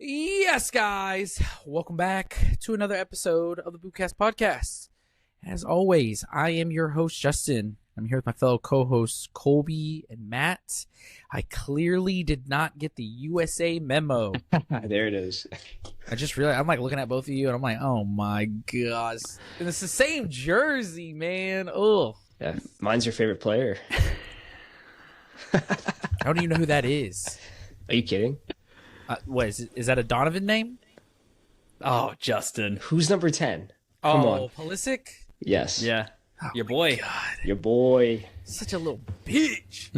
Yes, guys. Welcome back to another episode of the Bootcast Podcast. As always, I am your host, Justin. I'm here with my fellow co-hosts, Colby and Matt. I clearly did not get the USA memo. There it is. I just realized, I'm like looking at both of you, and I'm like, oh my gosh. And it's the same jersey, man. Oh. Yeah, mine's your favorite player. I don't even know who that is. Are you kidding? What, is that a Donovan name? Oh, Justin. Who's number 10? Come on. Pulisic? Yes. Yeah. Oh Your boy. God. Your boy. Such a little bitch.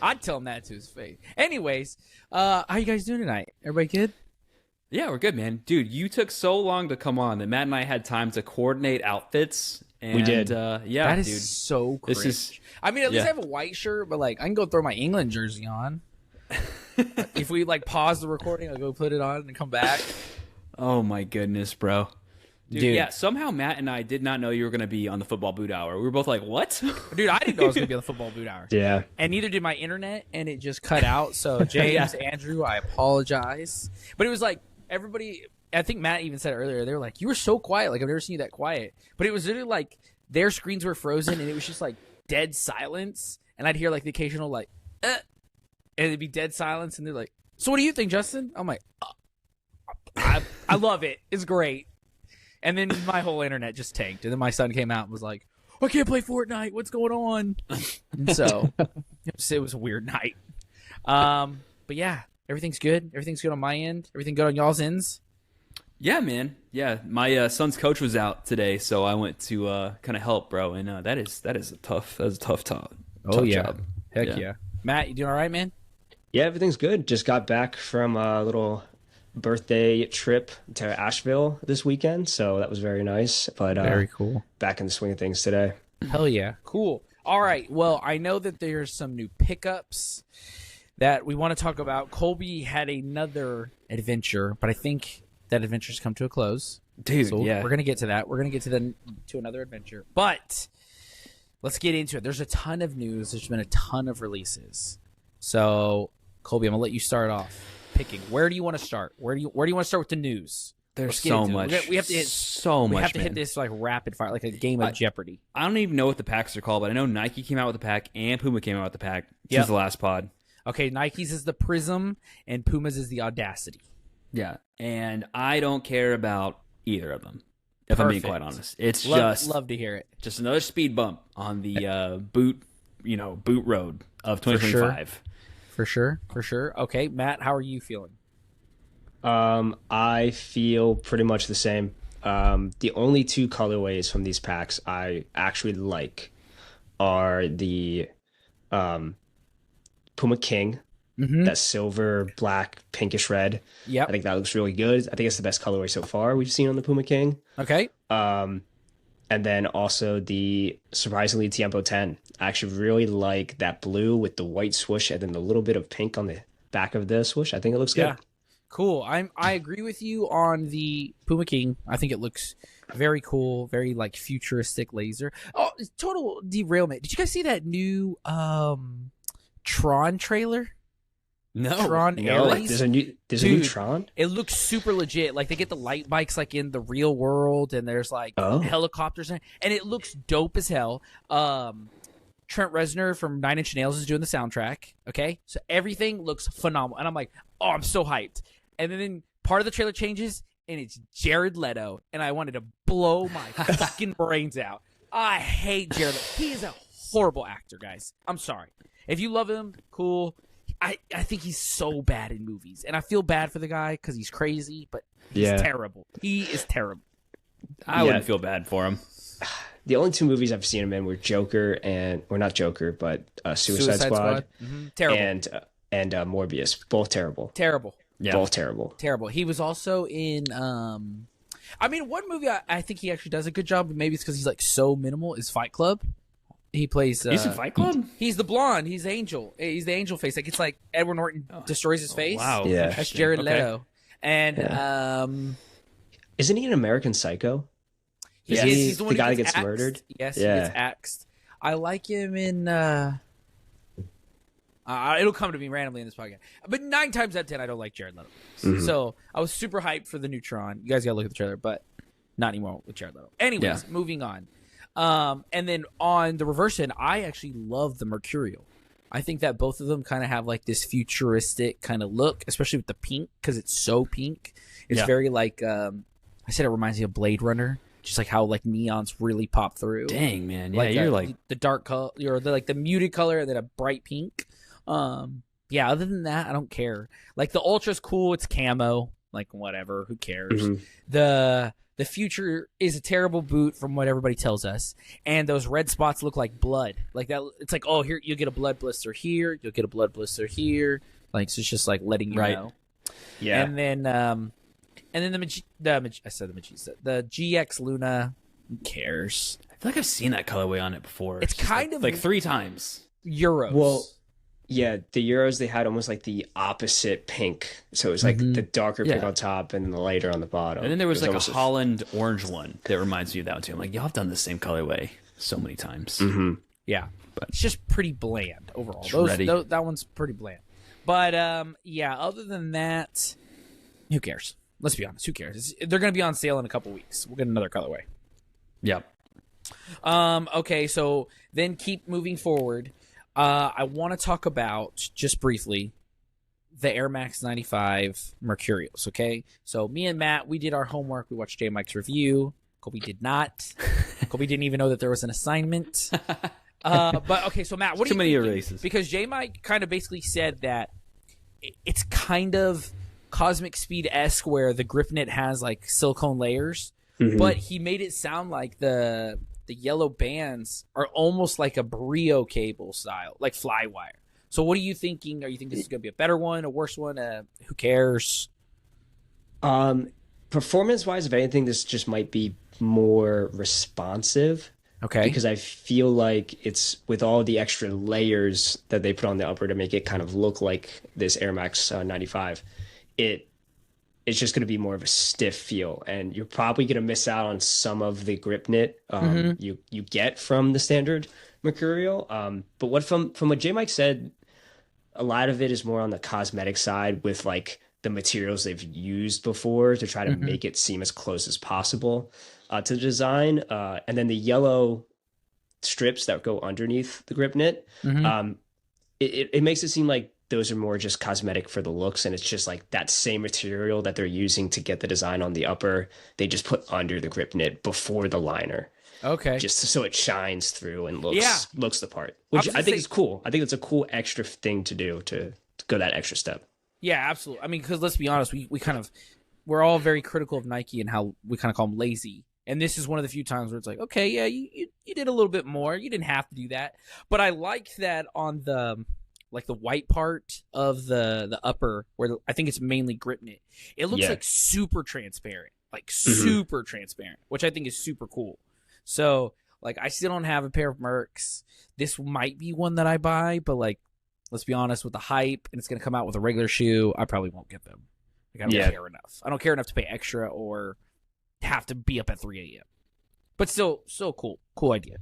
I'd tell him that to his face. Anyways, how you guys doing tonight? Everybody good? Yeah, we're good, man. Dude, you took so long to come on that Matt and I had time to coordinate outfits. And, We did. Yeah, That is dude. so cringe. This is- I mean, at least yeah. I have a white shirt, but like I can go throw my England jersey on. If we like pause the recording, I'll go put it on and come back. Oh, my goodness, bro. Dude, yeah, somehow Matt and I did not know you were going to be on the Football Boot Hour. We were both like, what? Dude, I didn't know I was going to be on the Football Boot Hour. Yeah. And neither did my internet, and it just cut out. So, James, Andrew, I apologize. But it was like everybody, I think Matt even said it earlier, they were like, you were so quiet. Like, I've never seen you that quiet. But it was literally like their screens were frozen, and it was just like dead silence. And I'd hear like the occasional, like, and it'd be dead silence. And they're like, so what do you think, Justin? I'm like, I love it. It's great. And then my whole internet just tanked. And then my son came out and was like, I can't play Fortnite. What's going on? And so it was a weird night. But yeah, everything's good. Everything's good on my end. Everything good on y'all's ends? Yeah, man. Yeah, my son's coach was out today, so I went to kind of help, bro. And that is a tough job. Heck yeah. Matt, you doing all right, man? Yeah, everything's good. Just got back from a little birthday trip to Asheville this weekend, so that was very nice. But Very cool. back in the swing of things today. Hell yeah. Cool. All right. Well, I know that there's some new pickups that we want to talk about. Colby had another adventure, but I think that adventure's come to a close. Dude, So yeah. we're going to get to that. We're going to get to another adventure. But let's get into it. There's a ton of news. There's been a ton of releases. So, Colby, I'm going to let you start off picking. Where do you want to start? Where do you want to start with the news? There's Let's get so into it. much. We have to hit so much, We have to hit man. this like rapid fire, like a game of Jeopardy. I don't even know what the packs are called, but I know Nike came out with a pack and Puma came out with a pack Yep. since the last pod. Okay, Nike's is the Prism and Puma's is the Audacity. Yeah, and I don't care about either of them, if I'm being Perfect. quite honest. It's Love to hear it. just another speed bump on the boot road of 2025. For sure. Okay, Matt, how are you feeling? I feel pretty much the same. The only two colorways from these packs I actually like are the Puma King, that silver, black, pinkish red. Yep. I think that looks really good. I think it's the best colorway so far we've seen on the Puma King. Okay. And then also the surprisingly Tiempo 10. I actually really like that blue with the white swoosh and then the little bit of pink on the back of the swoosh. I think it looks good. Yeah. Cool. I agree with you on the Puma King. I think it looks very cool, very like futuristic laser. Oh, total derailment. Did you guys see that new Tron trailer? No, Tron No, Ares? there's a new Dude. Tron. It looks super legit. Like they get the light bikes like in the real world, and there's like helicopters, and it looks dope as hell. Trent Reznor from Nine Inch Nails is doing the soundtrack. Okay, so everything looks phenomenal, and I'm like, oh, I'm so hyped. And then part of the trailer changes, and it's Jared Leto, and I wanted to blow my fucking brains out. I hate Jared Leto. He is a horrible actor, guys. I'm sorry. If you love him, cool. I think he's so bad in movies, and I feel bad for the guy because he's crazy, but he's terrible. He is terrible. I wouldn't feel bad for him. The only two movies I've seen him in were Joker or not Joker, but Suicide Squad. Mm-hmm. Terrible. And Morbius. Both terrible. Terrible. Yeah. Both terrible. Terrible. He was also in I mean, one movie I think he actually does a good job, but maybe it's because he's like so minimal, is Fight Club. He plays He's in Fight Club? He's the blonde. He's Angel. He's the angel face. Like it's like Edward Norton destroys his face. Wow. Yeah. That's Jared Leto. And Isn't he an American Psycho? he's the one the guy who that gets axed. murdered? Yes, Yeah. he gets axed. I like him in It'll come to me randomly in this podcast. But 9 times out of 10, I don't like Jared Leto. Mm-hmm. So I was super hyped for the new Tron. You guys got to look at the trailer, but not anymore with Jared Leto. Anyways, moving on. And then on the reverse end, I actually love the Mercurial. I think that both of them kind of have like this futuristic kind of look, especially with the pink, because it's so pink. It's very like, I said it reminds me of Blade Runner. Just like how like neons really pop through. Dang, man. Yeah, like you're like the dark color or like the muted color and then a bright pink. Yeah, other than that, I don't care. Like the Ultra's cool, it's camo, like whatever, who cares? Mm-hmm. The Future is a terrible boot from what everybody tells us, and those red spots look like blood. Like that, it's like, oh, here you'll get a blood blister here, you'll get a blood blister here. Like so it's just like letting you know. Yeah, and then the GX Luna, who cares? I feel like I've seen that colorway on it before. It's kind of like 3 times. Euros. Well, yeah, the Euros, they had almost like the opposite pink. So it was like the darker pink on top and then the lighter on the bottom. And then there was like a Holland orange one that reminds me of that one too. I'm like, y'all have done the same colorway so many times. Mm-hmm. Yeah, but it's just pretty bland overall. That one's pretty bland. But yeah, other than that, who cares? Let's be honest, who cares? They're going to be on sale in a couple weeks. We'll get another colorway. Yep. Okay, so then keep moving forward. I want to talk about, just briefly, the Air Max 95 Mercurials, okay? So me and Matt, we did our homework. We watched J Mike's review. Colby did not. Colby didn't even know that there was an assignment. But, okay, so Matt, what do you think? Too many erases. Because J Mike kind of basically said that it's kind of Cosmic Speed-esque where the grip knit has, like, silicone layers. Mm-hmm. But he made it sound like the yellow bands are almost like a Brio cable style, like Flywire. So what are you thinking? Are you thinking this is going to be a better one, a worse one? Who cares? Performance-wise, if anything, this just might be more responsive. Okay. Because I feel like it's with all the extra layers that they put on the upper to make it kind of look like this Air Max 95, it's just going to be more of a stiff feel, and you're probably going to miss out on some of the grip knit you get from the standard Mercurial. But what from what J Mike said, a lot of it is more on the cosmetic side with like the materials they've used before to try to make it seem as close as possible to the design. And then the yellow strips that go underneath the grip knit, it makes it seem like those are more just cosmetic for the looks, and it's just like that same material that they're using to get the design on the upper, they just put under the grip knit before the liner. Okay. Just so it shines through and looks the part, which I think is cool. I think it's a cool extra thing to do to go that extra step. Yeah, absolutely. I mean, because let's be honest, we're all very critical of Nike and how we kind of call them lazy. And this is one of the few times where it's like, okay, yeah, you did a little bit more. You didn't have to do that. But I like that on the white part of the upper, where I think it's mainly grip knit, it looks like super transparent, super transparent, which I think is super cool. So like, I still don't have a pair of Mercs. This might be one that I buy, but like, let's be honest, with the hype and it's going to come out with a regular shoe, I probably won't get them. Like, I don't care enough. I don't care enough to pay extra or have to be up at 3 a.m. But still, so cool. Cool idea.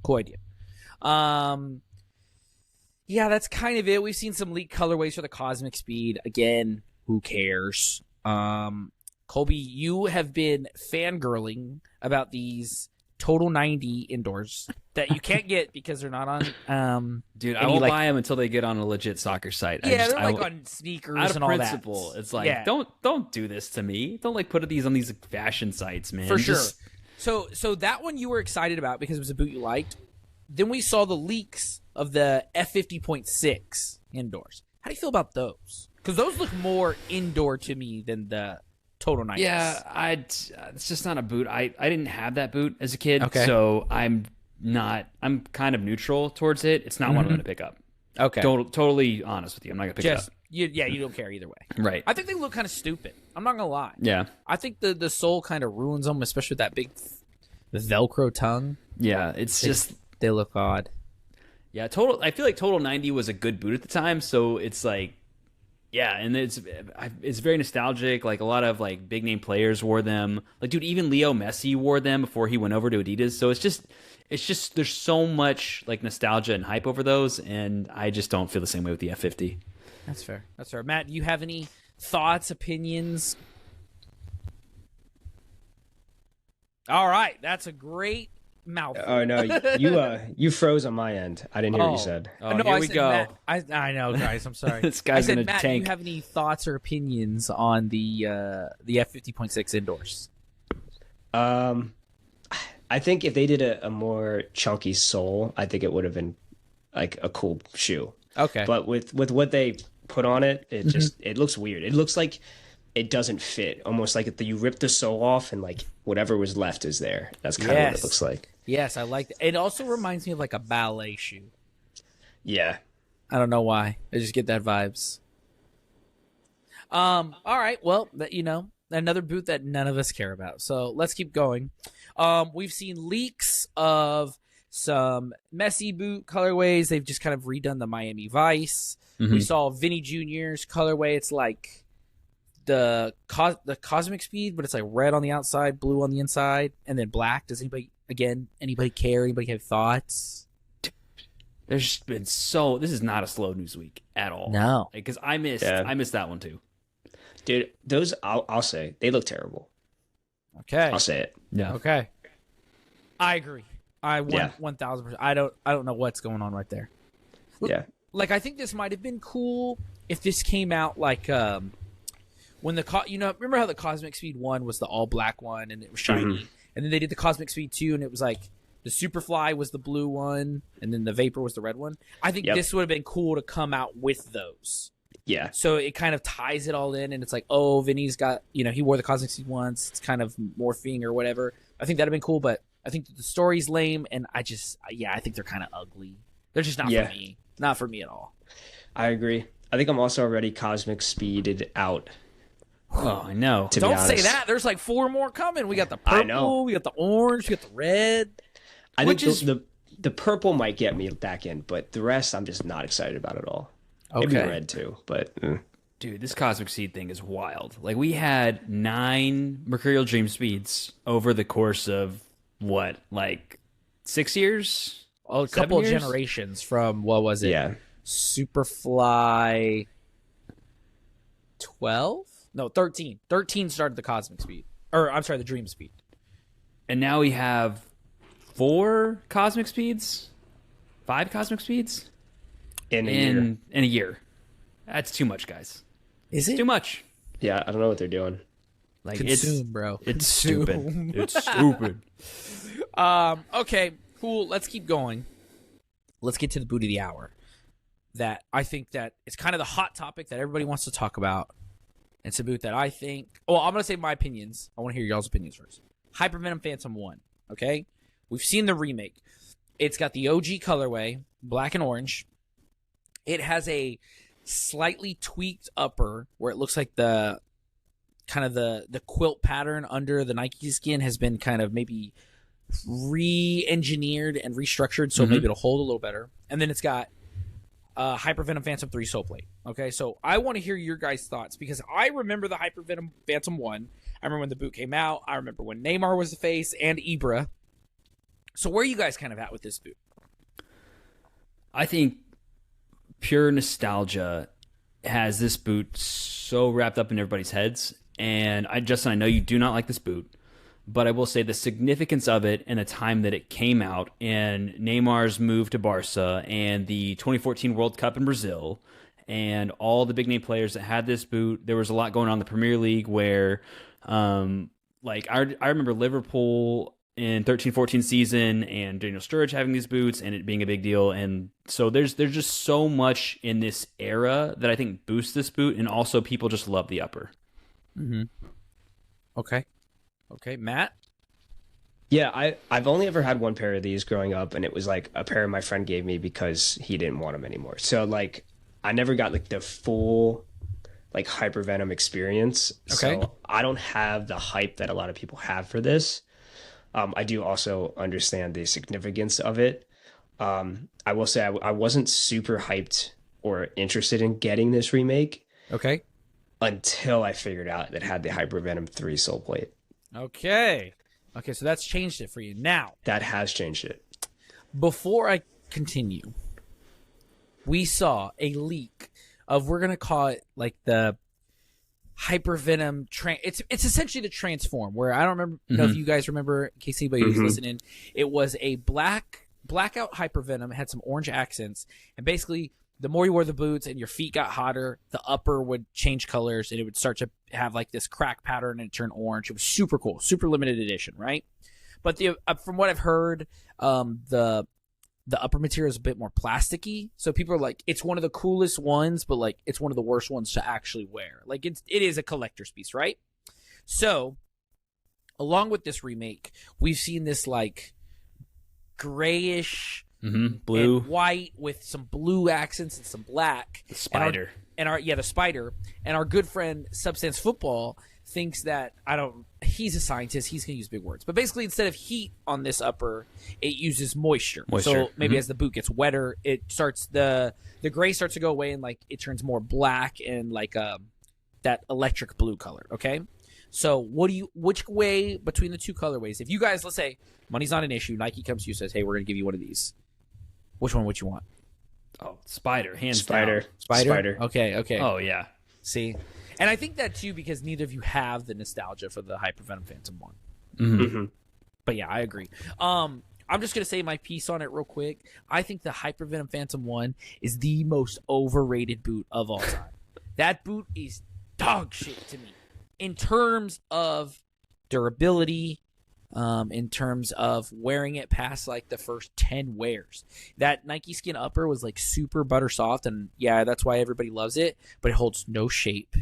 Yeah, that's kind of it. We've seen some leaked colorways for the Cosmic Speed. Again, who cares? Colby, you have been fangirling about these Total 90 indoors that you can't get because they're not on. Dude, I won't buy them until they get on a legit soccer site. Yeah, they're on sneakers out of and all that. Principle, it's like, don't do this to me. Don't like put these on these fashion sites, man. For sure. So that one you were excited about because it was a boot you liked. Then we saw the leaks of the F50.6 indoors. How do you feel about those? Because those look more indoor to me than the Total 90s. Yeah, it's just not a boot. I didn't have that boot as a kid, so I'm kind of neutral towards it. It's not one I'm going to pick up. Okay. Totally honest with you. I'm not going to pick it up. You don't care either way. Right. I think they look kind of stupid. I'm not going to lie. Yeah. I think the sole kind of ruins them, especially with that big Velcro tongue. Yeah, it's they look odd. Yeah, I feel like Total 90 was a good boot at the time, so it's like Yeah, and it's very nostalgic. Like a lot of like big name players wore them. Like dude, even Leo Messi wore them before he went over to Adidas. So it's just there's so much like nostalgia and hype over those, and I just don't feel the same way with the F50. That's fair. That's fair. Matt, do you have any thoughts, opinions? All right, that's a great mouthful. Oh no, you froze on my end. I didn't hear what you said. Oh, no, here we go. Matt, I know, guys. I'm sorry. This guy's I said, gonna Matt, tank. do you have any thoughts or opinions on the F50.6 indoors? I think if they did a more chunky sole, I think it would have been like a cool shoe. Okay. But with what they put on it, it just it looks weird. It looks like it doesn't fit. Almost like you ripped the sole off and like whatever was left is there. That's kind of what it looks like. Yes, I like that. It also reminds me of like a ballet shoe. Yeah. I don't know why. I just get that vibes. All right. Well, another boot that none of us care about. So let's keep going. We've seen leaks of some messy boot colorways. They've just kind of redone the Miami Vice. We saw Vini Jr.'s colorway. It's like the Cosmic Speed, but it's like red on the outside, blue on the inside, and then black. Does anybody care? Anybody have thoughts? There's been this is not a slow news week at all. No, because I missed that one too. Dude, those I'll say they look terrible. Okay, I'll say it. Yeah. Okay, I agree. 1,000%. I don't know what's going on right there. Yeah. Like I think this might have been cool if this came out like when remember how the Cosmic Speed 1 was the all black one and it was shiny, and then they did the Cosmic Speed 2 and it was like the Superfly was the blue one and then the Vapor was the red one. I think this would have been cool to come out with those. Yeah. So it kind of ties it all in, and it's like, oh, Vinny's got, he wore the Cosmic Speed once. It's kind of morphing or whatever. I think that'd have been cool, but I think the story's lame, and I think they're kind of ugly. They're just not for me. Not for me at all. I agree. I think I'm also already Cosmic Speeded out. Oh, I know. Don't say that. There's like 4 more coming. We got the purple, we got the orange, we got the red. I think the purple might get me back in, but the rest I'm just not excited about at all. Okay. Maybe red too, but dude, this Cosmic Seed thing is wild. Like we had 9 Mercurial Dream Speeds over the course of what, like 6 years? Oh, a couple of generations from what was it? Yeah. Superfly 12? No, 13. 13 started the Cosmic Speed. Or I'm sorry, the Dream Speed. And now we have 4 Cosmic Speeds? 5 Cosmic Speeds? In a year. That's too much, guys. Is it? Too much. Yeah, I don't know what they're doing. Like Consume, bro. It's stupid. It's stupid. Okay, cool. Let's keep going. Let's get to the boot of the hour. That I think that it's kind of the hot topic that everybody wants to talk about. It's a boot that I think... Oh, I'm going to say my opinions. I want to hear y'all's opinions first. Hypervenom Phantom 1, okay? We've seen the remake. It's got the OG colorway, black and orange. It has a slightly tweaked upper where it looks like the quilt pattern under the Nike skin has been kind of maybe re-engineered and restructured, so maybe it'll hold a little better. And then it's got Hypervenom Phantom 3 sole plate. Okay, so I want to hear your guys' thoughts because I remember the Hypervenom Phantom 1. I remember when the boot came out. I remember when Neymar was the face and Ibra. So where are you guys kind of at with this boot? I think pure nostalgia has this boot so wrapped up in everybody's heads. And Justin, I know you do not like this boot, but I will say the significance of it and the time that it came out and Neymar's move to Barca and the 2014 World Cup in Brazil and all the big name players that had this boot. There was a lot going on in the Premier League where, I remember Liverpool in 13-14 season and Daniel Sturridge having these boots and it being a big deal. And so there's just so much in this era that I think boosts this boot, and also people just love the upper. Mm-hmm. Okay, Matt? Yeah, I've only ever had one pair of these growing up, and it was like a pair my friend gave me because he didn't want them anymore. So like I never got like the full like Hypervenom experience. Okay. So I don't have the hype that a lot of people have for this. I do also understand the significance of it. I will say I wasn't super hyped or interested in getting this remake. Okay. until I figured out that it had the Hypervenom 3 sole plate. Okay. Okay, so that's changed it for you. Now, That has changed it. before I continue, we saw a leak of, we're gonna call it like the Hypervenom. It's essentially the transform. Where I don't know if you guys remember, in case anybody who's listening, it was a blackout Hypervenom. It had some orange accents, and basically, the more you wore the boots and your feet got hotter, the upper would change colors and it would start to have like this crack pattern and turn orange. It was super cool, super limited edition, right? But from what I've heard, the upper material is a bit more plasticky. So people are like, it's one of the coolest ones, but like it's one of the worst ones to actually wear. Like it is a collector's piece, right? So along with this remake, we've seen this like grayish, blue, and white with some blue accents and some black. the spider. The spider. And our good friend Substance Football thinks that, he's a scientist, he's going to use big words. But basically, instead of heat on this upper, it uses moisture. So maybe as the boot gets wetter, it starts, the gray starts to go away and like it turns more black and like that electric blue color, okay? So which way between the two colorways, if you guys, let's say money's not an issue, Nike comes to you and says, hey, we're going to give you one of these. Which one would you want? Oh, spider, hands Spider. down. Spider? Okay. Oh yeah. See? And I think that too because neither of you have the nostalgia for the Hypervenom Phantom 1. Mm-hmm. But yeah, I agree. I'm just going to say my piece on it real quick. I think the Hypervenom Phantom 1 is the most overrated boot of all time. That boot is dog shit to me. In terms of durability, in terms of wearing it past like the first 10 wears. That Nike Skin upper was like super butter soft, and yeah, that's why everybody loves it, but it holds no shape.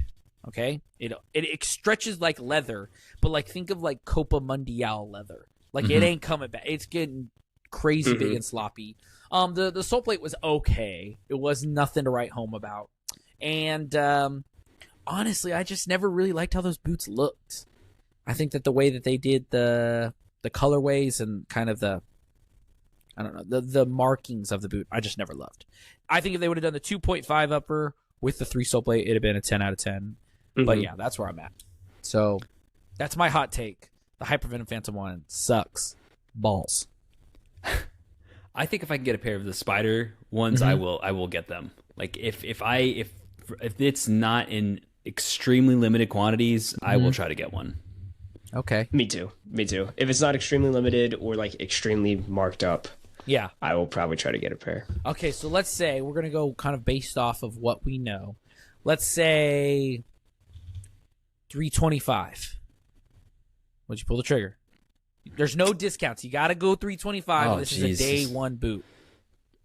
Okay? It stretches like leather, but like think of like Copa Mundial leather. Like it ain't coming back. It's getting crazy big and sloppy. The sole plate was okay. It was nothing to write home about. And honestly, I just never really liked how those boots looked. I think that the way that they did the colorways and kind of the markings of the boot, I just never loved. I think if they would have done the 2.5 upper with the 3 sole plate, it'd have been a 10 out of 10. But yeah, that's where I'm at. So that's my hot take. The Hypervenom Phantom 1 sucks balls. I think if I can get a pair of the spider ones, I will get them. Like if it's not in extremely limited quantities, I will try to get one. Okay. Me too. If it's not extremely limited or like extremely marked up, yeah, I will probably try to get a pair. Okay, so let's say we're going to go kind of based off of what we know. Let's say 325. Would you pull the trigger? There's no discounts. You got to go 325. Oh, this Jesus. is a day one boot.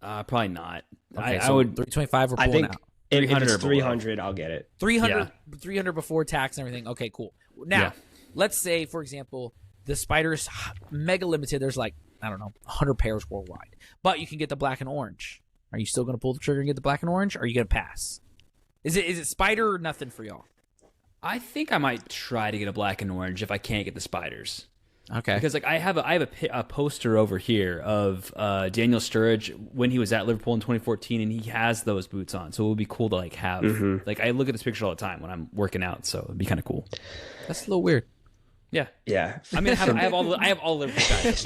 Probably not. Okay, I so would 325 we're I pulling think out. if 300 it's or below. 300, I'll get it. 300 before tax and everything. Okay, cool. Now, Yeah. let's say, for example, the Spider's mega limited. There's like, I don't know, 100 pairs worldwide. But you can get the black and orange. Are you still going to pull the trigger and get the black and orange? Or are you going to pass? Is it Spider or nothing for y'all? I think I might try to get a black and orange if I can't get the spiders. Okay. Because like I have a poster over here of Daniel Sturridge when he was at Liverpool in 2014, and he has those boots on. So it would be cool to like have like I look at this picture all the time when I'm working out, so it'd be kind of cool. That's a little weird. Yeah. Yeah. I mean, I have all Liverpool guys.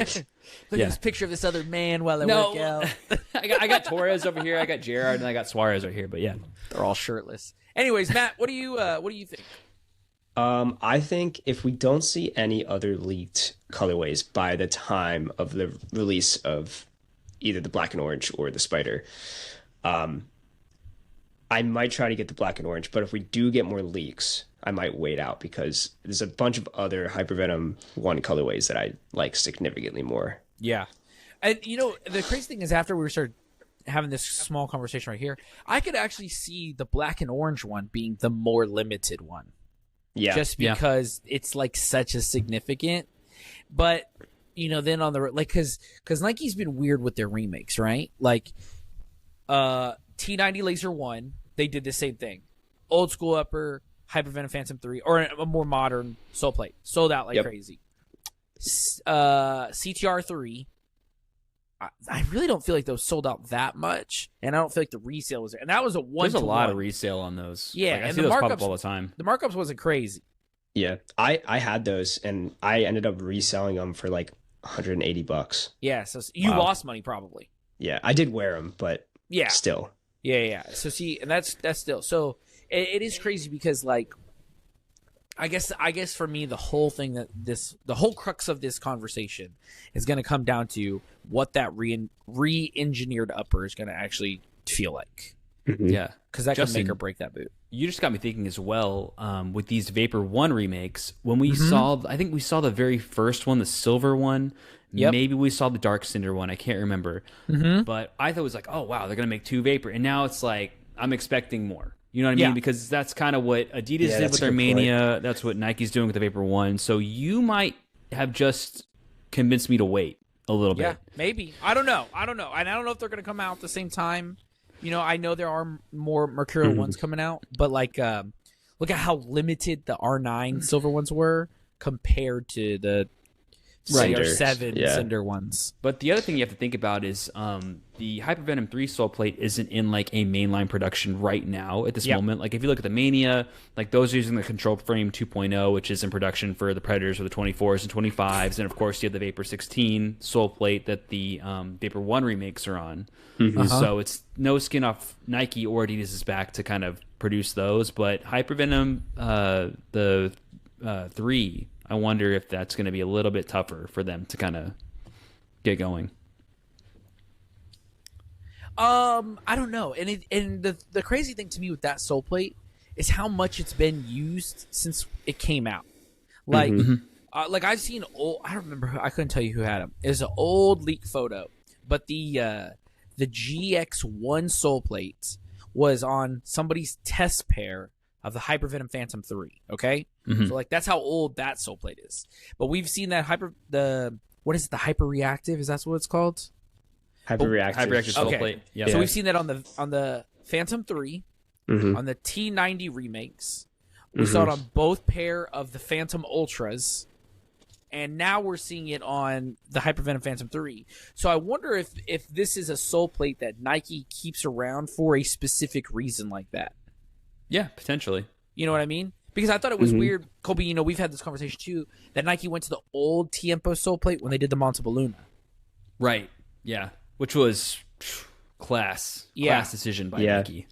Look at this picture of this other man while I work out. I got Torres over here, I got Gerrard, and I got Suarez over here. But yeah, They're all shirtless. Anyways, Matt, what do you think? I think if we don't see any other leaked colorways by the time of the release of either the black and orange or the spider, I might try to get the black and orange. But if we do get more leaks, I might wait out because there's a bunch of other Hypervenom 1 colorways that I like significantly more. Yeah. And, you know, the crazy thing is after we started having this small conversation right here, I could actually see the black and orange one being the more limited one. Yeah. Just because it's, like, such a significant. But, you know, then on the – like, because Nike's been weird with their remakes, right? Like, T90 Laser 1, they did the same thing. Old school upper, Hypervenom Phantom 3, or a more modern sole plate. Sold out like crazy. CTR 3, I really don't feel like those sold out that much, and I don't feel like the resale was there. And that was a one. There's a lot of resale on those. Yeah, like, I and see the those pop markups up all the time. The markups wasn't crazy. Yeah, I had those, and I ended up reselling them for like $180. Yeah, so you lost money probably. Yeah, I did wear them, but still. Yeah. So see, and that's still so it is crazy because like I guess for me the whole thing the whole crux of this conversation is going to come down to what that re-engineered upper is going to actually feel like. Mm-hmm. Yeah, because that Justin, can make or break that boot. You just got me thinking as well with these Vapor 1 remakes. When we saw, I think we saw the very first one, the silver one. Yep. Maybe we saw the Dark Cinder one. I can't remember. Mm-hmm. But I thought it was like, oh, wow, they're going to make 2 Vapor. And now it's like, I'm expecting more. You know what I mean? Because that's kind of what Adidas did with their Mania. Point. That's what Nike's doing with the Vapor 1. So you might have just convinced me to wait a little bit. Yeah, maybe. I don't know. And I don't know if they're going to come out at the same time. You know, I know there are more Mercurial ones coming out, but like, look at how limited the R9 silver ones were compared to the CR7 Cinder ones. But the other thing you have to think about is the Hypervenom 3 sole plate isn't in like a mainline production right now at this moment. Like if you look at the Mania, like those are using the Control Frame 2.0, which is in production for the Predators or the 24s and 25s, and of course you have the Vapor 16 sole plate that the Vapor 1 remakes are on. So it's no skin off Nike or Adidas' back to kind of produce those, but Hypervenom the 3, I wonder if that's going to be a little bit tougher for them to kind of get going. I don't know. And the crazy thing to me with that sole plate is how much it's been used since it came out. Like, like I've seen old. I don't remember. I couldn't tell you who had them. It's an old leak photo, but the GX1 sole plate was on somebody's test pair of the Hypervenom Phantom 3, okay? So, like, that's how old that sole plate is. But we've seen that what is it, the Hyper-Reactive? Is that what it's called? Hyper-Reactive sole plate. Yep. So we've seen that on the Phantom 3, on the T90 remakes. We saw it on both pair of the Phantom Ultras, and now we're seeing it on the Hypervenom Phantom 3. So I wonder if this is a sole plate that Nike keeps around for a specific reason like that. Yeah, potentially. You know what I mean? Because I thought it was weird, Colby, you know, we've had this conversation too, that Nike went to the old Tiempo sole plate when they did the Montebelluna. Right, yeah. Which was class decision by Nike.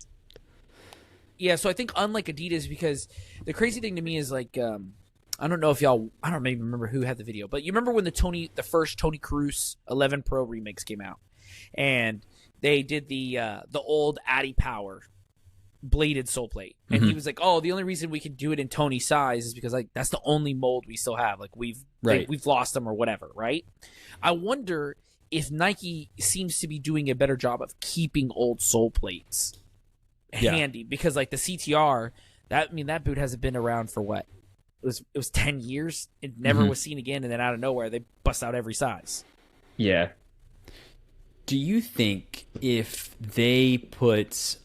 Yeah, so I think unlike Adidas, because the crazy thing to me is like, I don't know if y'all, I don't even remember who had the video, but you remember when the first Tony Cruz 11 Pro remakes came out, and they did the old Addy Power bladed sole plate, and he was like, "Oh, the only reason we can do it in Tony size is because like that's the only mold we still have. Like we've lost them or whatever, right?" I wonder if Nike seems to be doing a better job of keeping old sole plates handy, because like the CTR, that boot hasn't been around for what? It was 10 years. It never was seen again, and then out of nowhere they bust out every size. Yeah. Do you think if they put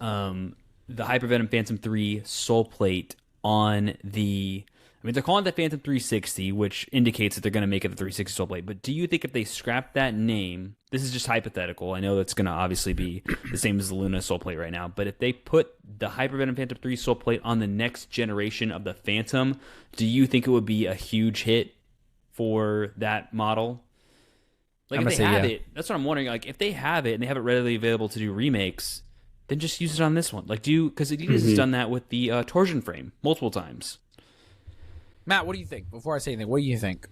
the Hypervenom Phantom 3 sole plate on the... I mean, they're calling it the Phantom 360, which indicates that they're going to make it the 360 sole plate. But do you think if they scrap that name... This is just hypothetical. I know that's going to obviously be the same as the Luna sole plate right now. But if they put the Hypervenom Phantom 3 sole plate on the next generation of the Phantom, do you think it would be a huge hit for that model? Like, if they have it... That's what I'm wondering. Like, if they have it and they have it readily available to do remakes... then just use it on this one. Like, because Adidas has done that with the torsion frame multiple times. Matt, what do you think? Before I say anything, what do you think?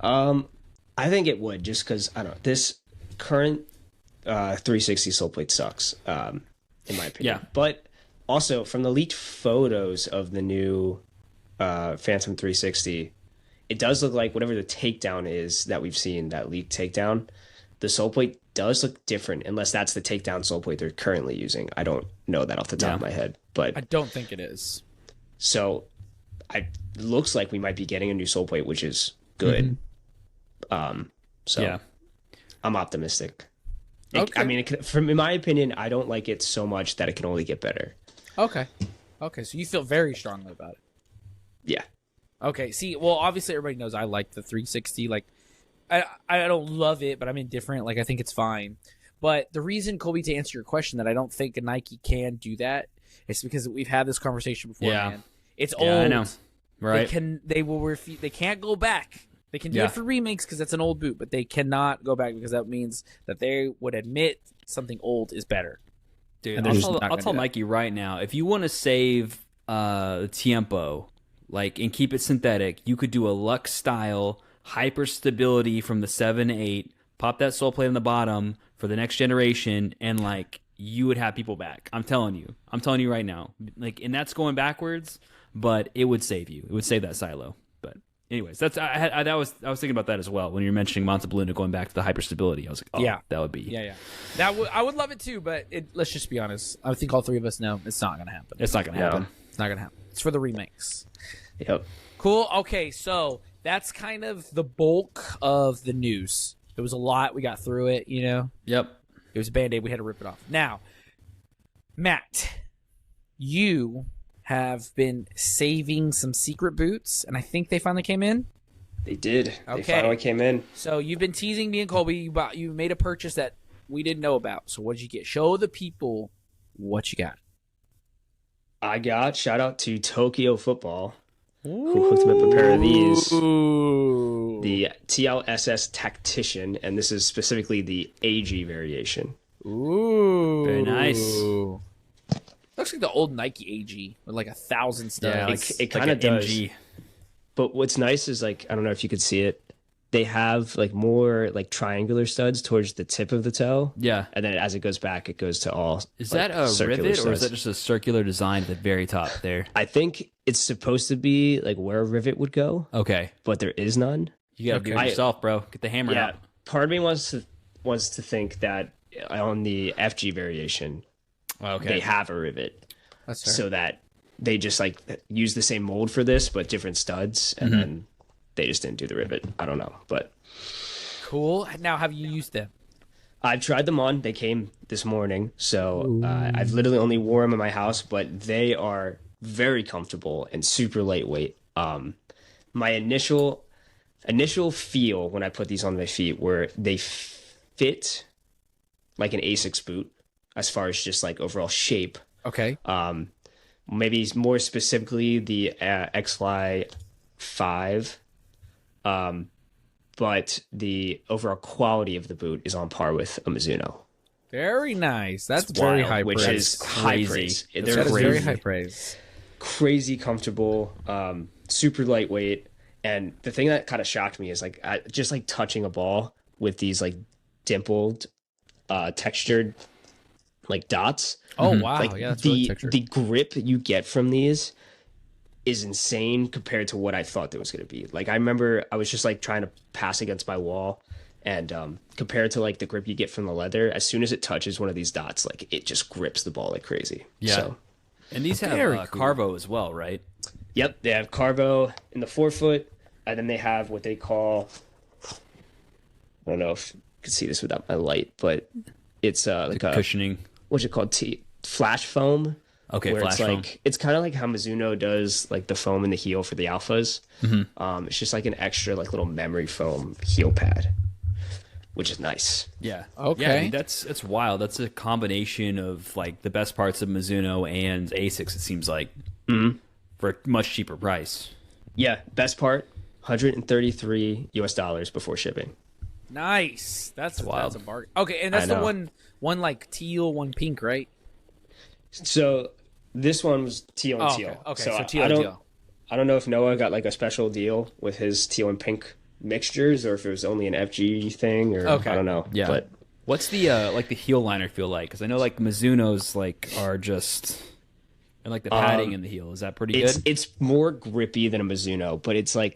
I think it would, just because, I don't know, this current 360 sole plate sucks, in my opinion. Yeah. But also, from the leaked photos of the new Phantom 360, it does look like whatever the takedown is that we've seen, that leaked takedown, the sole plate does look different, unless that's the takedown sole plate they're currently using. I don't know that off the top of my head, but I don't think it is. So it looks like we might be getting a new sole plate, which is good. So I'm optimistic. I mean, in my opinion, I don't like it so much that it can only get better. Okay, so you feel very strongly about it. Yeah. Okay, see, well, obviously everybody knows I like the 360. Like, I don't love it, but I'm indifferent. Like I think it's fine. But the reason, Colby, to answer your question, that I don't think Nike can do that is because we've had this conversation before, man. It's old. I know. Right. They will refuse. They can't go back. They can do it for remakes because it's an old boot, but they cannot go back because that means that they would admit something old is better. Dude, I'll tell Nike right now, if you want to save Tiempo, and keep it synthetic, you could do a Lux style hyper stability from the 7-8, pop that sole plate on the bottom for the next generation, and you would have people back. I'm telling you right now. And that's going backwards, but it would save you. It would save that silo. But anyways, I was thinking about that as well when you're mentioning Montebelluna going back to the hyperstability. I was like, oh, that would be I would love it too, but let's just be honest. I think all three of us know it's not going to happen. It's not going to happen. It's not going to happen. It's for the remakes. Yep. Cool. Okay, so that's kind of the bulk of the news. It was a lot. We got through it. Yep. It was a Band-Aid. We had to rip it off. Now, Matt, you have been saving some secret boots, and I think they finally came in. They did. Okay. They finally came in. So you've been teasing me and Colby. You made a purchase that we didn't know about. So what did you get? Show the people what you got. Shout out to Tokyo Football, who hooked me up a pair of these. Ooh. The TLSS Tactician, and this is specifically the AG variation. Ooh. Very nice. Looks like the old Nike AG with 1,000 studs. Yeah, it kind of does. MG. But what's nice is I don't know if you could see it. They have more triangular studs towards the tip of the toe. Yeah. And then as it goes back, it goes to all. Is that a rivet or is that just a circular design at the very top there? I think it's supposed to be where a rivet would go. Okay. But there is none. You gotta do it yourself, bro. Get the hammer out. Part of me wants to think that on the FG variation, they have a rivet. That's fair. So that they just use the same mold for this, but different studs, and then they just didn't do the rivet. I don't know, but cool. Now, have you used them? I've tried them on. They came this morning, so I've literally only wore them in my house, but they are very comfortable and super lightweight. My initial feel when I put these on my feet were they fit like an Asics boot as far as just overall shape. Okay. Maybe more specifically the XFly 5. But the overall quality of the boot is on par with a Mizuno. Very nice. That's very high praise. Which is high praise. They're very high praise. Crazy comfortable, super lightweight. And the thing that kind of shocked me is just touching a ball with these dimpled, textured dots. Oh wow! Yeah, that's really textured. The grip you get from these is insane compared to what I thought there was going to be. I remember I was just trying to pass against my wall, and compared to the grip you get from the leather, as soon as it touches one of these dots, it just grips the ball like crazy. Yeah. So, and these have Carvo as well, right? Yep, they have Carvo in the forefoot, and then they have what they call, I don't know if you can see this without my light, but it's a cushioning. What's it called? Flash foam. Okay, where flash foam. It's kind of like how Mizuno does the foam in the heel for the Alphas. It's just an extra little memory foam heel pad, which is nice. Yeah. Okay. Yeah, I mean, that's wild. That's a combination of the best parts of Mizuno and Asics. It seems like for a much cheaper price. Yeah, best part, $133 US before shipping. Nice. That's wild. That's a bargain. Okay, and that's the one teal, one pink, right? So this one was teal and teal. Okay, so teal and teal. I don't know if Noah got a special deal with his teal and pink mixtures, or if it was only an FG thing, or I don't know. Yeah. But what's the the heel liner feel like? Because I know Mizuno's are just and the padding in the heel. Is that pretty good? It's more grippy than a Mizuno, but it's I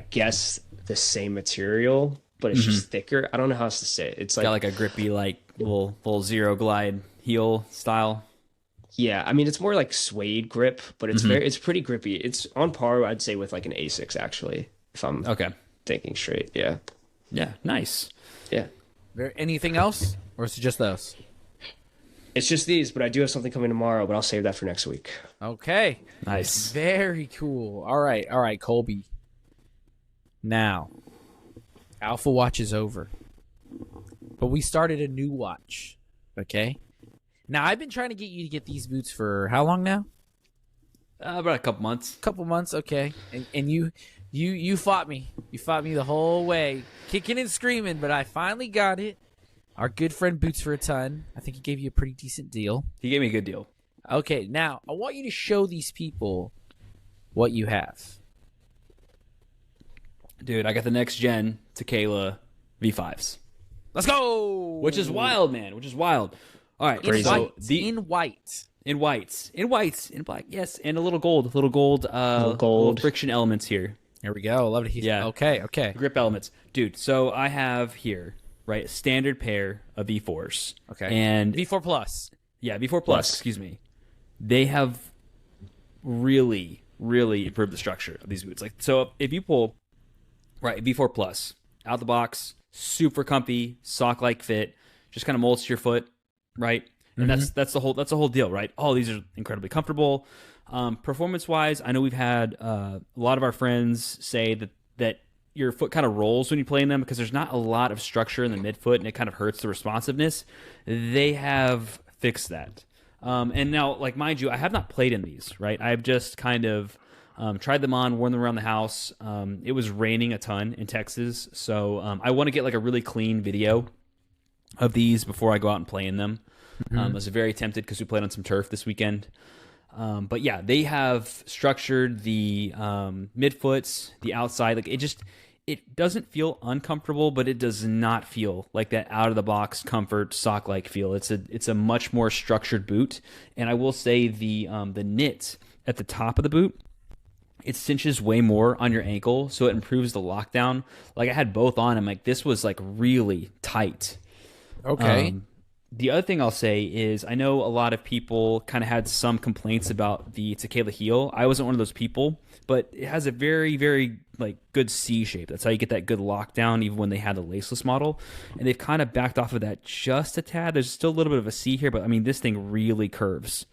guess the same material, but it's just thicker. I don't know how else to say it. It's got a grippy little zero glide heel style. Yeah, I mean it's more suede grip, but it's pretty grippy. It's on par, I'd say, with an Asics actually, if I'm thinking straight. Yeah. Yeah, nice. Yeah. Anything else, or is it just those? It's just these, but I do have something coming tomorrow, but I'll save that for next week. Okay. Nice. Very cool. All right, Colby. Now, Alpha Watch is over. But we started a new watch. Okay? Now, I've been trying to get you to get these boots for how long now? About a couple months. Couple months, okay. And you fought me. You fought me the whole way, kicking and screaming, but I finally got it. Our good friend Boots for a Ton. I think he gave you a pretty decent deal. He gave me a good deal. Okay, now I want you to show these people what you have. Dude, I got the next gen Tekela V5s. Let's go! Which is wild, man. Which is wild. All right. In So white. the In white. in whites, in black, yes, and a little gold, little friction elements here. There we go. Love to hear. Yeah. Okay. Grip elements, dude. So I have here, right, a standard pair of V4s. Okay. And V4 Plus. yeah, V4 Plus. Excuse me. They have really improved the structure of these boots. Like, so if you pull, right, V4 Plus out the box, super comfy, sock-like fit, just kind of molds to your foot, right? And that's the whole deal, right? All these are incredibly comfortable. Performance-wise, I know we've had a lot of our friends say that your foot kind of rolls when you play in them because there's not a lot of structure in the midfoot and it kind of hurts the responsiveness. They have fixed that. And now, like, mind you, I have not played in these, right? I've just kind of tried them on, worn them around the house. It was raining a ton in Texas, so I want to get like a really clean video of these before I go out and play in them. I was very tempted because we played on some turf this weekend. But yeah, they have structured the midfoots, the outside. Like, it doesn't feel uncomfortable, but it does not feel like that out of the box comfort sock-like feel. It's a much more structured boot, and I will say the knit at the top of the boot, it cinches way more on your ankle, so it improves the lockdown. Like, I had both on, and like this was like really tight. Okay. The other thing I'll say is I know a lot of people kind of had some complaints about the Tekela heel. I wasn't one of those people, but it has a very, very like good C shape. That's how you get that good lockdown even when they had the laceless model. And they've kind of backed off of that just a tad. There's still a little bit of a C here, but I mean, this thing really curves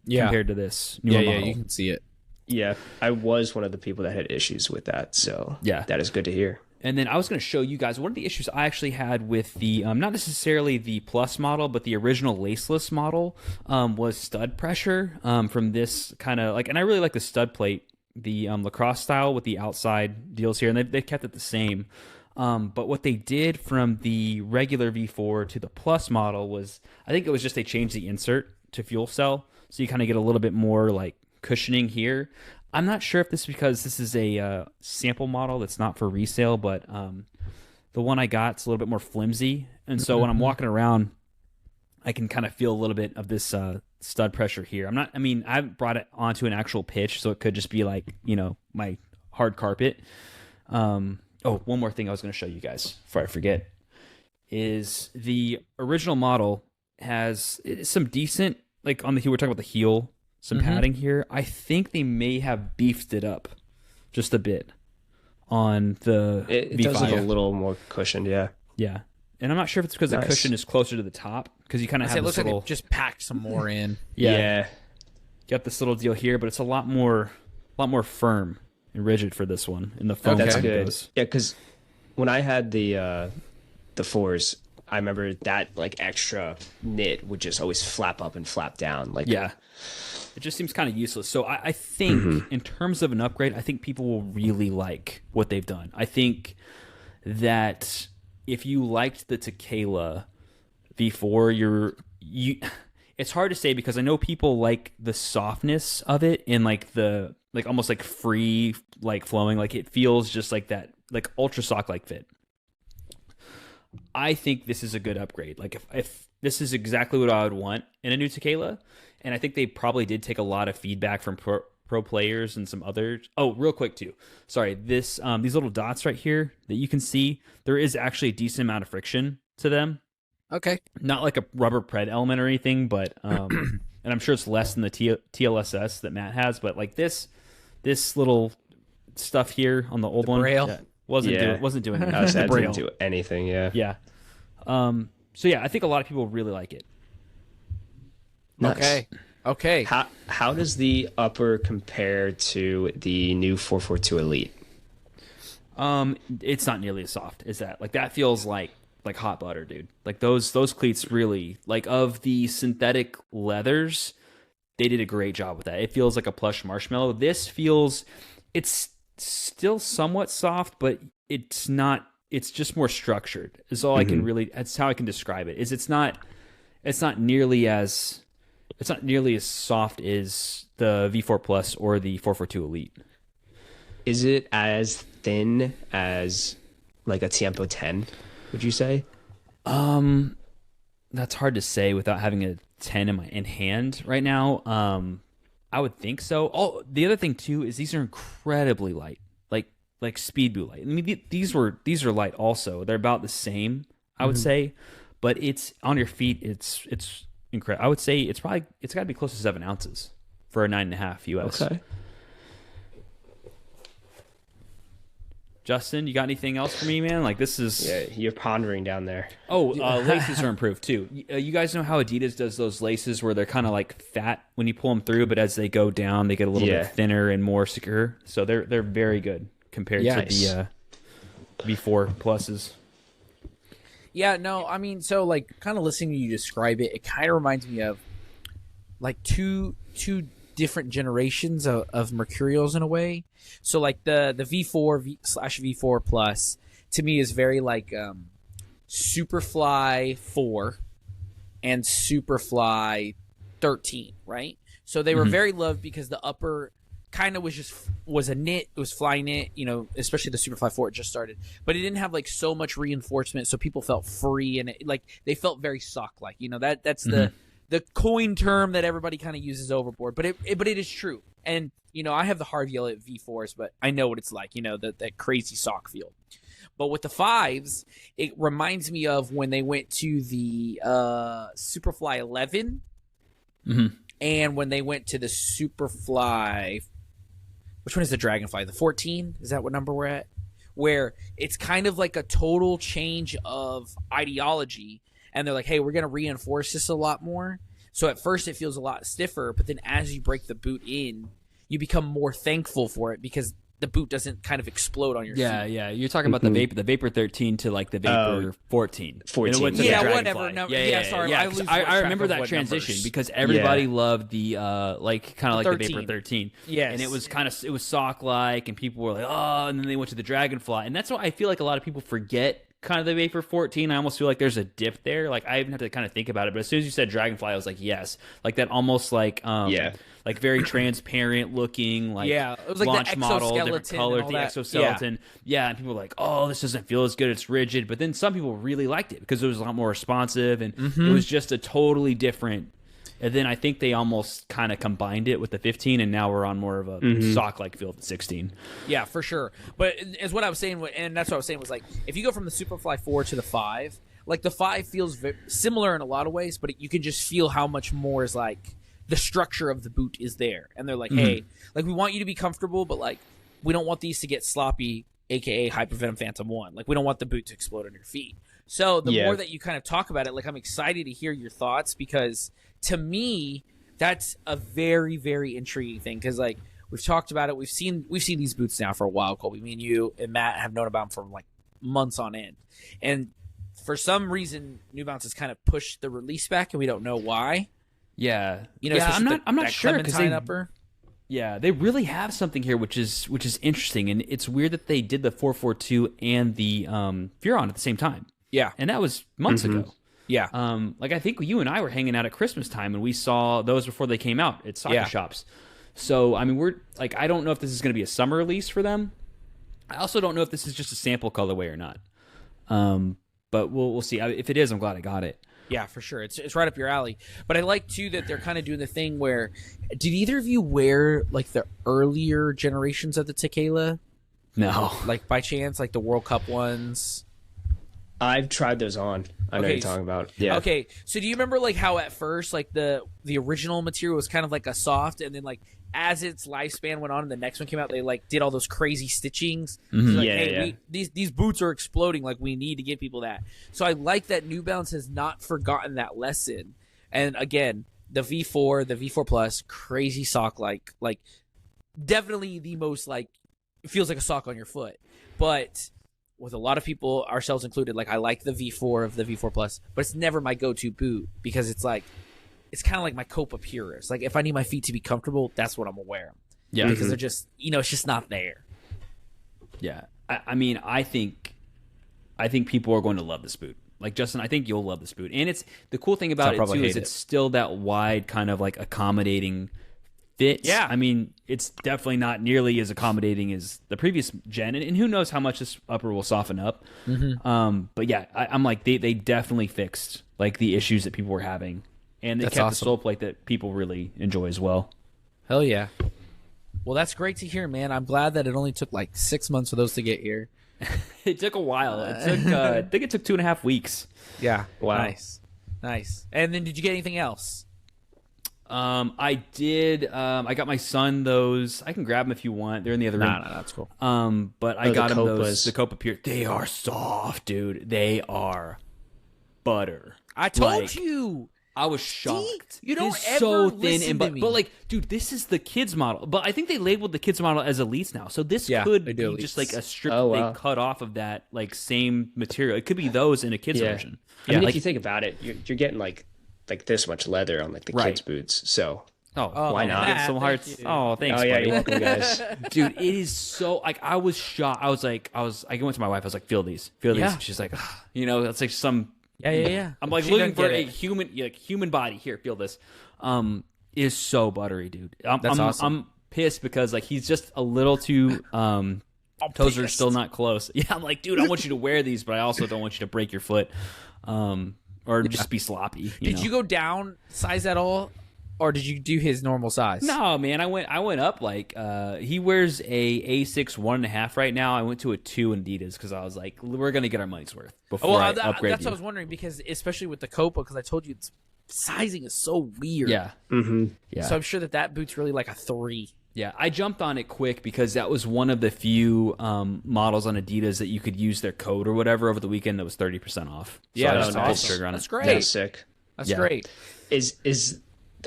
compared to this newer model. Yeah, you can see it. Yeah, I was one of the people that had issues with that, so yeah, that is good to hear. And then I was going to show you guys one of the issues I actually had with the, not necessarily the Plus model, but the original laceless model was stud pressure from this kind of like, and I really like the stud plate, the lacrosse style with the outside deals here, and they've kept it the same. But what they did from the regular V4 to the Plus model was, I think it was just they changed the insert to fuel cell, so you kind of get a little bit more like cushioning here. I'm not sure if this is because this is a sample model that's not for resale, but the one I got is a little bit more flimsy. And so when I'm walking around, I can kind of feel a little bit of this stud pressure here. I haven't brought it onto an actual pitch, so it could just be like, my hard carpet. One more thing I was going to show you guys before I forget is the original model has some decent, like on the heel, we're talking about the heel, some padding here. I think they may have beefed it up just a bit on the It V5. does look a little more cushioned, yeah. Yeah. And I'm not sure if it's because the cushion is closer to the top, because you kind of have It looks this little... like it just packed some more in. Yeah. Got this little deal here, but it's a lot more firm and rigid for this one in the foam. That's line good. goes. Yeah, because when I had the fours, I remember that like extra knit would just always flap up and flap down. Like, yeah. It just seems kind of useless. So I think in terms of an upgrade, I think people will really like what they've done. I think that if you liked the Tekela V4, it's hard to say because I know people like the softness of it and like the like almost like free like flowing, like it feels just like that like ultra sock like fit. I think this is a good upgrade. Like if this is exactly what I would want in a new Tekela. And I think they probably did take a lot of feedback from pro players and some others. Oh, real quick too. Sorry, these little dots right here that you can see, there is actually a decent amount of friction to them. Okay. Not like a rubber pred element or anything, but and I'm sure it's less than the TLSS that Matt has, but like this little stuff here on the old one wasn't doing anything. That didn't do anything, yeah. Yeah. So yeah, I think a lot of people really like it. Nice. Okay. How does the upper compare to the new 442 Elite? It's not nearly as soft as that. Like that feels like hot butter, dude. Like those cleats really, like, of the synthetic leathers, they did a great job with that. It feels like a plush marshmallow. This feels, it's still somewhat soft, but it's not. It's just more structured. Is all I can really. That's how I can describe it. It's not nearly as soft as the V4 Plus or the 442 Elite. Is it as thin as like a Tiempo 10? Would you say? That's hard to say without having a 10 in hand right now. I would think so. Oh, the other thing too is these are incredibly light, like speed boot light. I mean, these are light also. They're about the same, I would say, but it's on your feet. It's incredible. I would say it's got to be close to 7 ounces for a 9.5 US. Okay. Justin, you got anything else for me, man? Like, this is... Yeah, you're pondering down there. Oh, laces are improved, too. You guys know how Adidas does those laces where they're kind of, like, fat when you pull them through, but as they go down, they get a little bit thinner and more secure. So they're very good compared to the V4 Pluses. Yeah, no, I mean, so, like, kind of listening to you describe it, it kind of reminds me of, like, two different generations of Mercurials in a way. So like the V4/V4 Plus to me is very like Superfly 4 and Superfly 13, right? So they were very loved because the upper kind of was a knit, it was fly knit, you know, especially the Superfly 4, it just started, but it didn't have like so much reinforcement, so people felt free and like they felt very sock like, you know, that's the coin term that everybody kind of uses overboard, but it is true. And you know, I have the hard yellow at V4s, but I know what it's like, you know, that crazy sock feel. But with the 5s, it reminds me of when they went to the Superfly 11 and when they went to the Superfly, which one is the Dragonfly? The 14? Is that what number we're at? Where it's kind of like a total change of ideology. And they're like, hey, we're going to reinforce this a lot more. So at first it feels a lot stiffer, but then as you break the boot in, you become more thankful for it because the boot doesn't kind of explode on your feet. Yeah. You're talking about the Vapor 13 to like the Vapor 14. 14. Yeah, whatever. No, sorry. I remember that transition because everybody loved the the Vapor 13. Yes. And it was sock like, and people were like, oh, and then they went to the Dragonfly. And that's what I feel like a lot of people forget. Kind of the Vapor 14, I almost feel like there's a dip there. Like I even have to kind of think about it, but as soon as you said Dragonfly, I was like, yes, like that almost like like very transparent looking, like it was like launch the model, different color, the that. exoskeleton, and people were like, oh, this doesn't feel as good, it's rigid. But then some people really liked it because it was a lot more responsive, and it was just a totally different. And then I think they almost kind of combined it with the 15, and now we're on more of a sock-like feel with the 16. Yeah, for sure. But as what I was saying, and that's what I was saying, was like, if you go from the Superfly 4 to the 5, like the 5 feels similar in a lot of ways, but you can just feel how much more is like the structure of the boot is there. And they're like, hey, like we want you to be comfortable, but like we don't want these to get sloppy, aka Hypervenom Phantom 1. Like we don't want the boot to explode on your feet. So the more that you kind of talk about it, like I'm excited to hear your thoughts because to me, that's a very, very intriguing thing because, like, we've talked about it. We've seen these boots now for a while, Colby. Me and you and Matt have known about them for, like, months on end. And for some reason, New Balance has kind of pushed the release back, and we don't know why. Yeah. You know, I'm not sure because they really have something here, which is interesting. And it's weird that they did the 442 and the Furon at the same time. Yeah. And that was months ago. Yeah. Like I think you and I were hanging out at Christmas time and we saw those before they came out at soccer shops. So, I mean, we're like, I don't know if this is going to be a summer release for them. I also don't know if this is just a sample colorway or not. But we'll see. If it is, I'm glad I got it. Yeah, for sure. It's right up your alley. But I like, too, that they're kind of doing the thing where, did either of you wear, like, the earlier generations of the Tekela? No. Like, by chance, like the World Cup ones? I've tried those on. I know what you're talking about. Yeah. Okay. So do you remember like how at first like the original material was kind of like a soft, and then like as its lifespan went on and the next one came out, they like did all those crazy stitchings. Like, these boots are exploding. Like we need to give people that. So I like that New Balance has not forgotten that lesson. And again, the V4 Plus, crazy sock like definitely the most like it feels like a sock on your foot. But with a lot of people, ourselves included, like I like the V4 of the V4 Plus, but it's never my go-to boot because it's like it's kind of like my Copa Purist. Like if I need my feet to be comfortable, that's what I'm gonna wear them. Yeah, because they're just it's just not there. Yeah, I mean, I think people are going to love this boot. Like Justin, I think you'll love this boot, and it's the cool thing about it too is it's still that wide kind of like accommodating fit. Yeah, I mean, it's definitely not nearly as accommodating as the previous gen, and who knows how much this upper will soften up. But yeah, I'm like they definitely fixed like the issues that people were having, and they kept the sole plate that people really enjoy as well. Hell yeah. Well, that's great to hear, man. I'm glad that it only took like 6 months for those to get here. It took a while. It took I think it took 2.5 weeks. Yeah. Wow. Nice. And then did you get anything else? I did. I got my son those. I can grab them if you want. They're in the other room. No, that's cool. But I got him those. The Copa Pure. They are soft, dude. They are butter. I told you. I was shocked. See? You don't ever so thin listen and to me. But like, dude, this is the kids model. But I think they labeled the kids model as elites now. So this could be just like a strip they cut off of that like same material. It could be those in a kids version. I mean, if you think about it, you're getting like this much leather on like the kids boots. So why not? Get some hearts. Oh, thanks. Yeah, buddy. you're welcome, guys. Dude, it is so like I was shocked. I went to my wife. I was like, feel these. And she's like, it's like some. Yeah. I'm like looking for a human body. Here, feel this. It is so buttery, dude. That's awesome. I'm pissed because like he's just a little too toes are still not close. Yeah, I'm like, dude, I want you to wear these, but I also don't want you to break your foot, or just be sloppy. Did you go down size at all, or did you do his normal size? No, man. I went up like he wears a A6 1.5 right now. I went to a 2 in Adidas because I was like, we're gonna get our money's worth before I upgrade. That's what I was wondering because especially with the Copa, because I told you its sizing is so weird. Yeah. Yeah. So I'm sure that boot's really like a 3. Yeah, I jumped on it quick because that was one of the few models on Adidas that you could use their code or whatever over the weekend that was 30% off. So yeah, I just that's trigger on That's it. great. That's sick. That's great.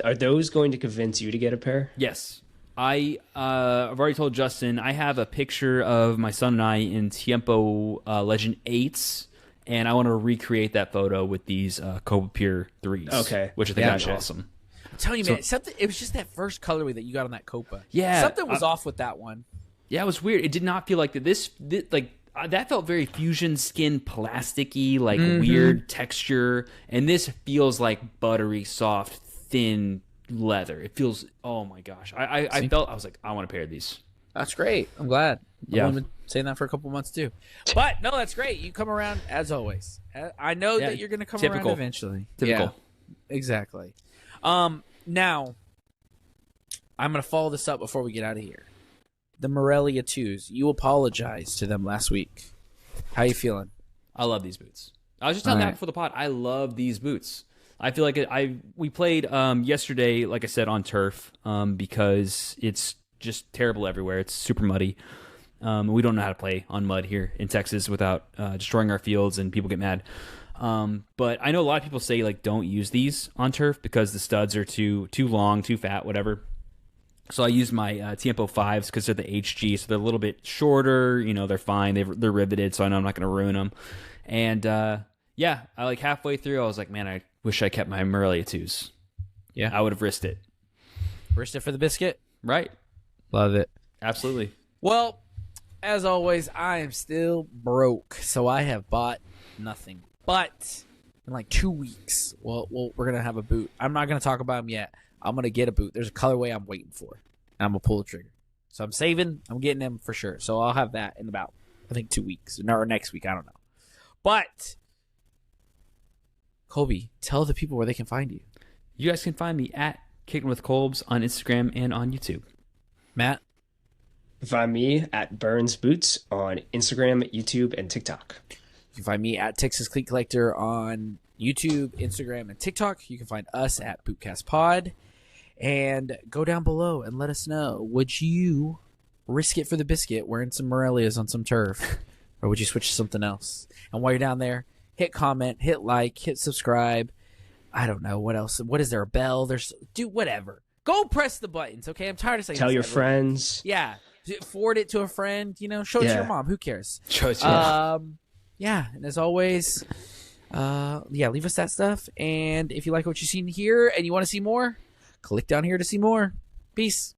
Are those going to convince you to get a pair? Yes. I've already told Justin, I have a picture of my son and I in Tiempo Legend 8s, and I want to recreate that photo with these Copa Pure 3s. Okay. Which I think is awesome. I'm telling you, man, it was just that first colorway that you got on that Copa. Yeah. Something was off with that one. Yeah, it was weird. It did not feel like that felt very fusion skin plasticky, like weird texture, and this feels like buttery, soft, thin leather. It feels, oh my gosh. I was like, I want a pair of these. That's great. I'm glad. Yeah. I've been saying that for a couple months too. But no, that's great. You come around as always. I know that you're going to come around eventually. Typical. Yeah, exactly. Now, I'm going to follow this up before we get out of here. The Morelia 2s, you apologized to them last week. How you feeling? I love these boots. I was just telling that before the pod. I love these boots. I feel like we played yesterday, like I said, on turf because it's just terrible everywhere. It's super muddy. We don't know how to play on mud here in Texas without destroying our fields and people get mad. But I know a lot of people say like don't use these on turf because the studs are too long, too fat, whatever. So I use my Tiempo 5s because they're the HG, so they're a little bit shorter. They're fine. They're riveted, so I know I'm not going to ruin them. And I like halfway through, I was like, man, I wish I kept my Morelia 2s. Yeah, I would have risked it. Risked it for the biscuit? Right. Love it. Absolutely. Well, as always, I am still broke, so I have bought nothing. But in like 2 weeks, we're going to have a boot. I'm not going to talk about them yet. I'm going to get a boot. There's a colorway I'm waiting for. And I'm going to pull the trigger. So I'm saving. I'm getting them for sure. So I'll have that in about, I think, 2 weeks. Or next week. I don't know. But, Colby, tell the people where they can find you. You guys can find me at Kicking with Colbs on Instagram and on YouTube. Matt? Find me at Burns Boots on Instagram, YouTube, and TikTok. You can find me at Texas Cleat Collector on YouTube, Instagram, and TikTok. You can find us at Bootcast Pod. And go down below and let us know. Would you risk it for the biscuit wearing some Morelias on some turf? Or would you switch to something else? And while you're down there, hit comment, hit like, hit subscribe. I don't know. What else? What is there? A bell? Do whatever. Go press the buttons, okay? I'm tired of saying Tell this your every friends. Yeah. forward it to a friend. Show it to your mom. Who cares? Show it to your mom. Yeah, and as always, leave us that stuff. And if you like what you've seen here and you want to see more, click down here to see more. Peace.